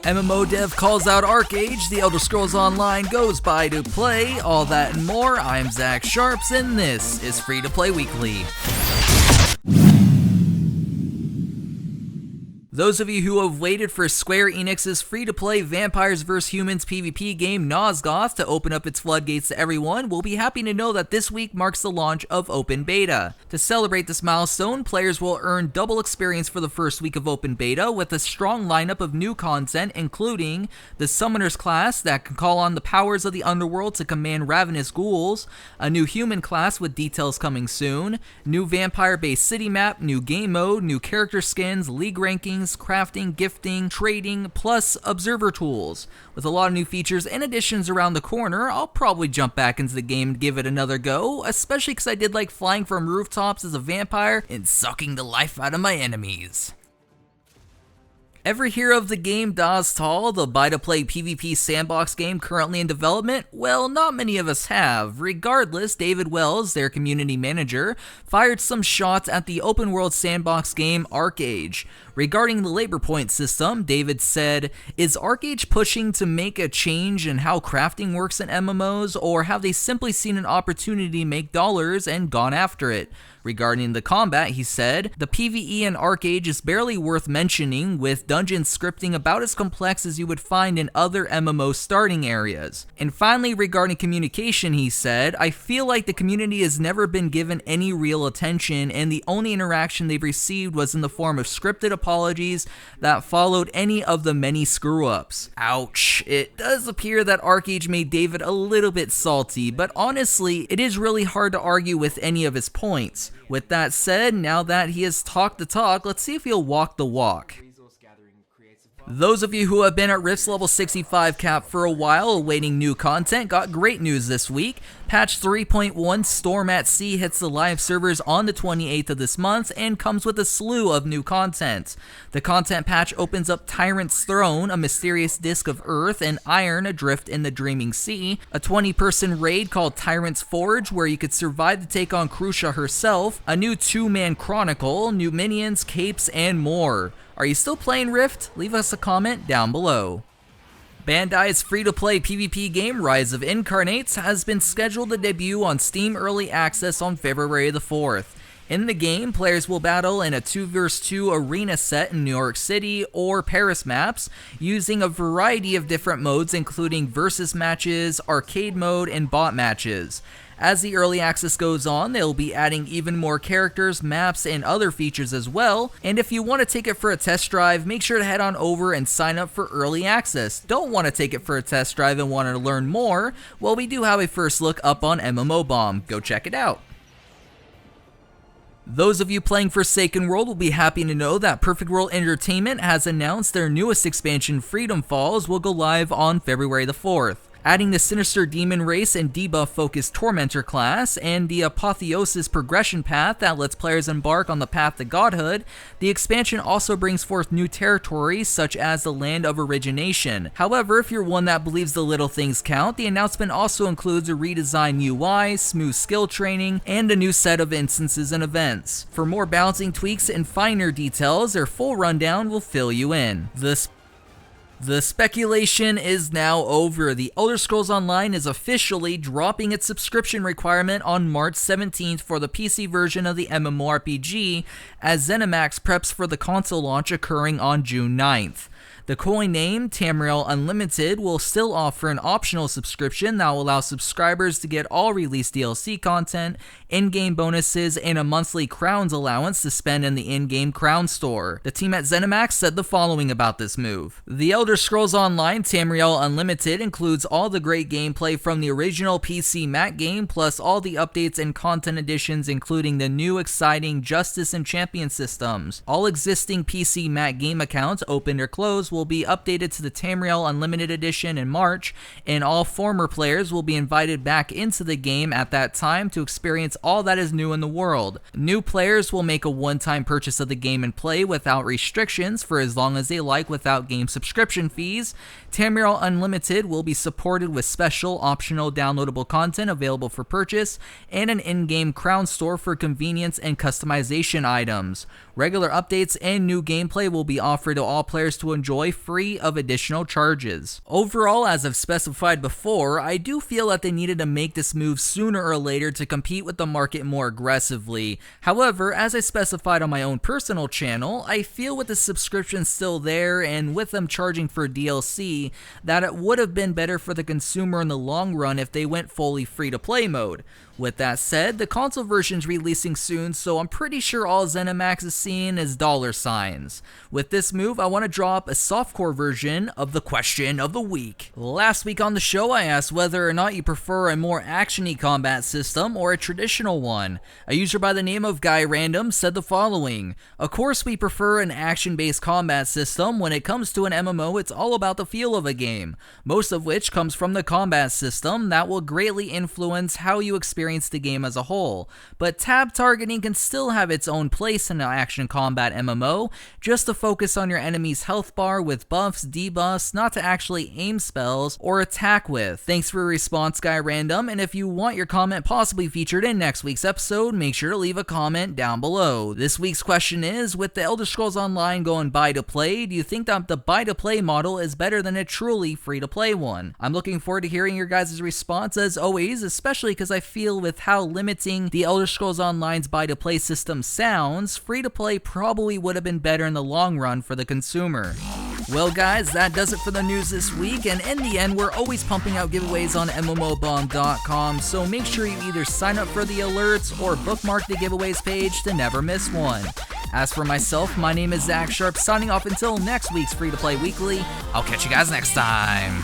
MMO Dev calls out ArcheAge, The Elder Scrolls Online goes buy to play, all that and more. I'm Zach Sharps, and this is Free to Play Weekly. Those of you who have waited for Square Enix's free-to-play Vampires vs. Humans PvP game Nosgoth to open up its floodgates to everyone will be happy to know that this week marks the launch of Open Beta. To celebrate this milestone, players will earn double experience for the first week of Open Beta with a strong lineup of new content, including the Summoners class that can call on the powers of the underworld to command ravenous ghouls, a new human class with details coming soon, new vampire-based city map, new game mode, new character skins, league rankings, crafting, gifting, trading, plus observer tools. With a lot of new features and additions around the corner, I'll probably jump back into the game and give it another go, especially because I did like flying from rooftops as a vampire and sucking the life out of my enemies. Ever hear of the game Das Tal, the buy-to-play PvP sandbox game currently in development? Well, not many of us have. Regardless, David Wells, their community manager, fired some shots at the open-world sandbox game ArcheAge. Regarding the labor point system, David said, "Is ArcheAge pushing to make a change in how crafting works in MMOs, or have they simply seen an opportunity to make dollars and gone after it?" Regarding the combat, he said, "The PvE in ArcheAge is barely worth mentioning, with dungeon scripting about as complex as you would find in other MMO starting areas." And finally, regarding communication, he said, "I feel like the community has never been given any real attention, and the only interaction they've received was in the form of scripted apologies that followed any of the many screw-ups." Ouch. It does appear that ArcheAge made David a little bit salty, but honestly, it is really hard to argue with any of his points. With that said, now that he has talked the talk, let's see if he'll walk the walk. Those of you who have been at Rift's level 65 cap for a while awaiting new content got great news this week. Patch 3.1 Storm at Sea hits the live servers on the 28th of this month and comes with a slew of new content. The content patch opens up Tyrant's Throne, a mysterious disc of earth and iron adrift in the Dreaming Sea, a 20-person raid called Tyrant's Forge where you could survive to take on Krewella herself, a new 2-man chronicle, new minions, capes, and more. Are you still playing Rift? Leave us a comment down below. Bandai's free-to-play PvP game Rise of Incarnates has been scheduled to debut on Steam Early Access on February the 4th. In the game, players will battle in a 2 vs 2 arena set in New York City or Paris maps, using a variety of different modes including versus matches, arcade mode, and bot matches. As the early access goes on, they'll be adding even more characters, maps, and other features as well, and if you want to take it for a test drive, make sure to head on over and sign up for early access. Don't want to take it for a test drive and want to learn more? Well, we do have a first look up on MMO Bomb. Go check it out. Those of you playing Forsaken World will be happy to know that Perfect World Entertainment has announced their newest expansion, Freedom Falls, will go live on February the 4th. Adding the Sinister Demon race and debuff-focused Tormentor class, and the Apotheosis progression path that lets players embark on the path to godhood, the expansion also brings forth new territories such as the Land of Origination. However, if you're one that believes the little things count, the announcement also includes a redesigned UI, smooth skill training, and a new set of instances and events. For more balancing tweaks and finer details, their full rundown will fill you in. The speculation is now over. The Elder Scrolls Online is officially dropping its subscription requirement on March 17th for the PC version of the MMORPG, as ZeniMax preps for the console launch occurring on June 9th. The coin name, Tamriel Unlimited, will still offer an optional subscription that will allow subscribers to get all released DLC content, in-game bonuses, and a monthly crowns allowance to spend in the in-game crown store. The team at ZeniMax said the following about this move. The Elder Scrolls Online Tamriel Unlimited includes all the great gameplay from the original PC Mac game, plus all the updates and content additions, including the new exciting Justice and Champion systems. All existing PC Mac game accounts, opened or closed, will be updated to the Tamriel Unlimited Edition in March, and all former players will be invited back into the game at that time to experience all that is new in the world. New players will make a one-time purchase of the game and play without restrictions for as long as they like without game subscription fees. Tamriel Unlimited will be supported with special optional downloadable content available for purchase and an in-game crown store for convenience and customization items. Regular updates and new gameplay will be offered to all players to enjoy enjoy free of additional charges. Overall, as I've specified before, I do feel that they needed to make this move sooner or later to compete with the market more aggressively. However, as I specified on my own personal channel, I feel with the subscription still there and with them charging for DLC, that it would have been better for the consumer in the long run if they went fully free-to-play mode. With that said, the console version's releasing soon, so I'm pretty sure all ZeniMax is seeing is dollar signs. With this move, I want to draw up a softcore version of the question of the week. Last week on the show, I asked whether or not you prefer a more action-y combat system or a traditional one. A user by the name of Guy Random said the following: "Of course we prefer an action-based combat system. When it comes to an MMO, it's all about the feel of a game, most of which comes from the combat system that will greatly influence how you experience the game as a whole. But tab targeting can still have its own place in an action combat MMO, just to focus on your enemy's health bar with buffs, debuffs, not to actually aim spells or attack with." Thanks for your response, Guy Random, and if you want your comment possibly featured in next week's episode, make sure to leave a comment down below. This week's question is, with the Elder Scrolls Online going buy to play, do you think that the buy to play model is better than a truly free to play one? I'm looking forward to hearing your guys' response as always, especially because I feel with how limiting the Elder Scrolls Online's buy-to-play system sounds, free-to-play probably would have been better in the long run for the consumer. Well guys, that does it for the news this week, and in the end, we're always pumping out giveaways on MMOBomb.com, so make sure you either sign up for the alerts or bookmark the giveaways page to never miss one. As for myself, my name is Zach Sharp, signing off until next week's Free to Play Weekly. I'll catch you guys next time.